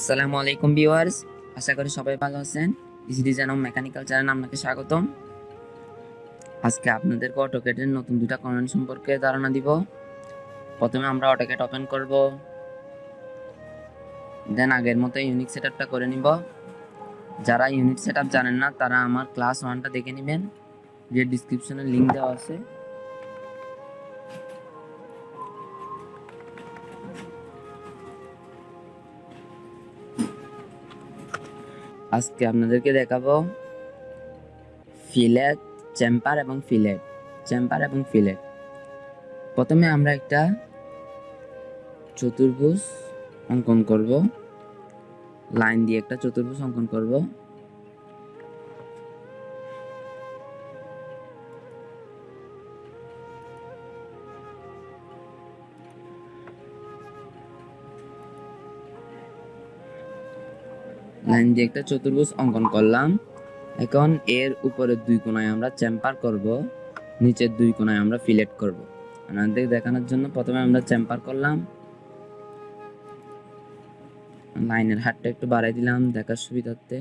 আসসালামু আলাইকুম ভিউয়ার্স, আশা করি সবাই ভালো আছেন। ইজি ডিজাইন ও মেকানিক্যাল চ্যানেলে আপনাকে স্বাগতম। আজকে আপনাদেরকে অটোক্যাডের নতুন দুটা কমান্ড সম্পর্কে ধারণা দিব। প্রথমে আমরা অটোক্যাড ওপেন করব, দেন আগের মতো ইউনিক সেটআপটা করে নিব। যারা ইউনিট সেটআপ জানেন না তারা আমার ক্লাস 1টা দেখে নেবেন, যে ডেসক্রিপশনে লিংক দেওয়া আছে। আজকে আপনাদেরকে দেখাবো ফিলেট, চেম্পার এবং ফিলেট, চেম্পার এবং ফিলেট। প্রথমে আমরা একটা চতুর্ভুজ অঙ্কন করব, লাইন দিয়ে একটা চতুর্ভুজ অঙ্কন করব। লাইন দিয়ে একটা চতুর্ভুজ অঙ্কন করলাম। এখন এর উপরের দুই কোণায় আমরা চেম্পার করব, নিচের দুই কোণায় আমরা ফিলেট করব। আপনাদের দেখানোর জন্য প্রথমে আমরা চেম্পার করলাম। লাইনের হাতটা একটু বাড়াই দিলাম দেখার সুবিধার্থে।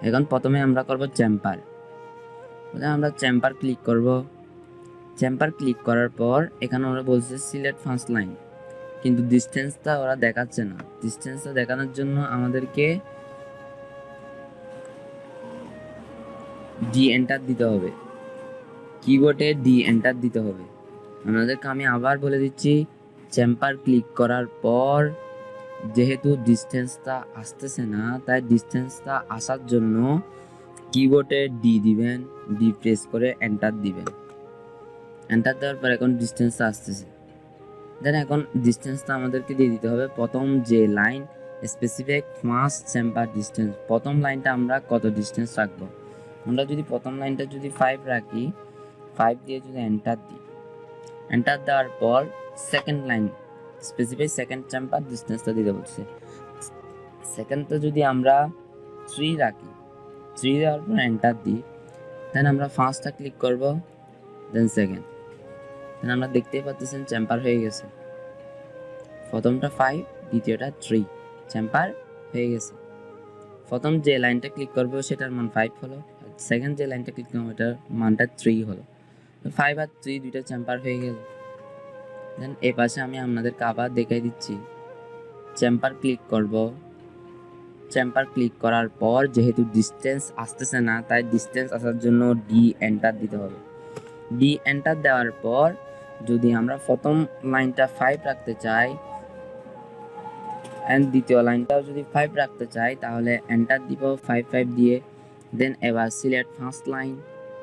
এখন প্রথমে আমরা করব চেম্পার। আমরা চেম্পার ক্লিক করব। চেম্পার ক্লিক করার পর এখানে ওরা বলছে সিলেক্ট ফার্স্ট লাইন, কিন্তু ডিসটেন্সটা ওরা দেখাচ্ছে না। ডিসটেন্সটা দেখানোর জন্য আমাদেরকে ডি এন্টার দিতে হবে, কিবোর্ডে ডি এন্টার দিতে হবে। আপনাদেরকে আমি আবার বলে দিচ্ছি, চেম্পার ক্লিক করার পর যেহেতু ডিসটেন্সটা আসতেছে না, তাই ডিসটেন্সটা আসার জন্য কিবোর্ডে ডি দিবেন, ডি প্রেস করে এন্টার দিবেন। এন্টার দেওয়ার পর এখন ডিসটেন্সটা আসতেছে। দেন এখন ডিসটেন্সটা আমাদেরকে দিয়ে দিতে হবে। প্রথম যে লাইন স্পেসিফিক ফার্স্ট চেম্পার ডিসটেন্স, প্রথম লাইনটা আমরা কত ডিসটেন্স রাখবো। আমরা যদি প্রথম লাইনটা যদি 5 রাখি, 5 দিয়ে যদি এন্টার দিই, এন্টার দেওয়ার পর সেকেন্ড লাইন স্পেসিফিক সেকেন্ড চেম্পার ডিসটেন্সটা দিতে বলছে। সেকেন্ডটা যদি আমরা 3 রাখি, 3 দেওয়ার পর এন্টার দিই, দেন আমরা ফার্স্টটা ক্লিক করব, দেন সেকেন্ড। দেন আমরা দেখতেই পাচ্ছেন চেম্পার হয়ে গেছে। প্রথমটা 5, দ্বিতীয়টা 3, চেম্পার হয়ে গেছে। প্রথম যে লাইনটা ক্লিক করবো সেটার মান 5 হলো, সেকেন্ড যে লাইনটা ক্লিক করবো এটার মানটা 3 হলো। 5 আর 3 দুইটা চেম্পার হয়ে গেল। দেন এই পাশে আমি আপনাদেরকে আবার দেখাই দিচ্ছি। চেম্পার ক্লিক করব, চেম্পার ক্লিক করার পর যেহেতু ডিসটেন্স আসতেছে না, তাই ডিসটেন্স আসার জন্য ডি এন্টার দিতে হবে। ডি এন্টার দেওয়ার পর যদি আমরা প্রথম লাইনটা 5 রাখতে চাই এন্ড দ্বিতীয় লাইনটাও যদি 5 রাখতে চাই, তাহলে এন্টার দিব 5 5 দিয়ে। দেন এবার select first line,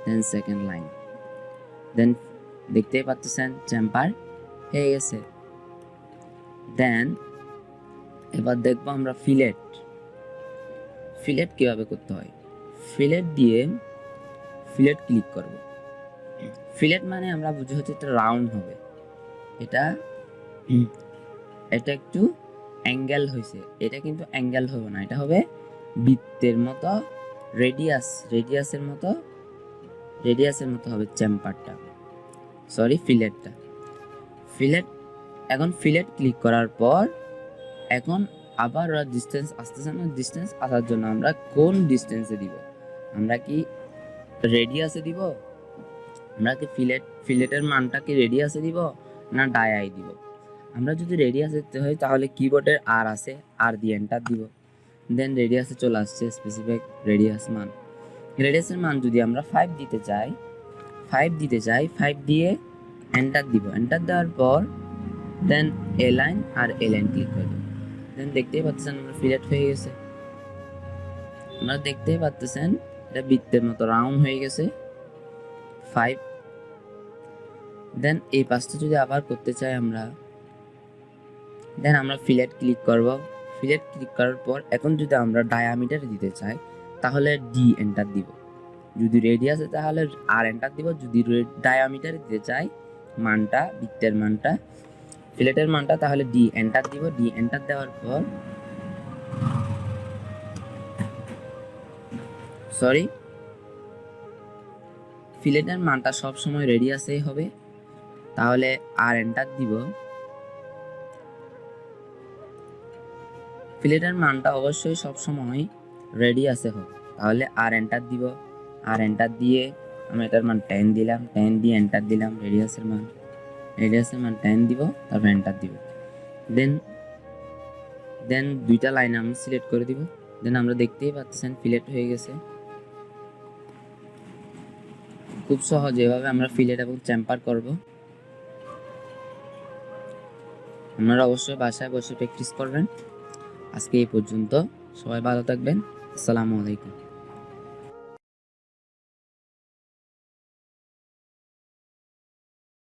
then second line. Then দেখতেই পাচ্ছেন চেম্পার হয়ে গেছে। দেন এবার দেখবো আমরা ফিলেট। ফিলেট কিভাবে করতে হয়। ফিলেট দিয়ে ফিলেট ক্লিক করব। ফিলেট মানে আমরা বুঝি হচ্ছে এটা রাউন্ড হবে, এটা একটু অ্যাঙ্গেল হয়েছে। এটা কিন্তু অ্যাঙ্গেল হবে না, এটা হবে বৃত্তের মতো, রেডিয়াসের মতো হবে চেম্পারটা, সরি ফিলেটটা। ফিলেট, এখন ফিলেট ক্লিক করার পর এখন আবার ওরা ডিসটেন্স আসতেছে না। ডিসটেন্স আসার জন্য আমরা কোন ডিসটেন্সে দিব, আমরা কি রেডিয়াসে দিব, আমরা কি ফিলেটের মানটা কি রেডিয়াসে দিব না ডায়ায় দিব। আমরা যদি রেডিয়াসে দিতে হয় তাহলে কিবোর্ডের আর আছে, আর দিয়ে এন্টার দিব। দেন রেডিয়াসে চলে আসছে স্পেসিফিক রেডিয়াসের মান যদি আমরা 5 দিতে চাই, 5 দিয়ে এন্টার দিব। এন্টার দেওয়ার পর দেন এ লাইন আর এ লাইন ক্লিক করব। দেন দেখতেই পাচ্ছেন আমরা ফিলেট হয়ে গেছে। আপনারা দেখতেই পাচ্ছেন এটা বৃত্তের মতো রাউন্ড হয়ে গেছে 5। দেন এই পাশটা যদি আবার করতে চাই আমরা, দেন আমরা ফিলেট ক্লিক করব। ফিলেট ক্লিক করার পর এখন যদি আমরা ডায়ামিটার দিতে চাই তাহলে ডি এন্টার দিব, যদি রেডিয়াসে তাহলে আর এন্টার দিব, যদি ডায়ামিটার দিতে চাই মানটা, বৃত্তের মানটা, ফিলেটের মানটা, তাহলে ডি এন্টার দিব। ডি এন্টার দেওয়ার পর ফিলেটের মানটা সব সময় রেডিয়াসেই হবে, তাহলে আর এন্টার দিব। ফিলেটের মানটা অবশ্যই সবসময় রেডি আছে হবে। তাহলে আর এন্টার দিব, আর এন্টার দিয়ে আমি এটার মান 10 দিলাম, 10 দিয়ে এন্টার দিলাম, রেডিয়াসের মান 10 দিব, তারপর এন্টার দিব। দেন দুইটা লাইন আমি সিলেক্ট করে দিব। দেন আমরা দেখতেই পাচ্ছেন ফিলেট হয়ে গেছে। খুব সহজ এভাবে আমরা ফিলেট এবং চেম্পার করব। আপনারা অবশ্যই বাসায় বসে প্র্যাকটিস করবেন। আজকে এই পর্যন্ত, সবাই ভালো থাকবেন। আসসালামু আলাইকুম।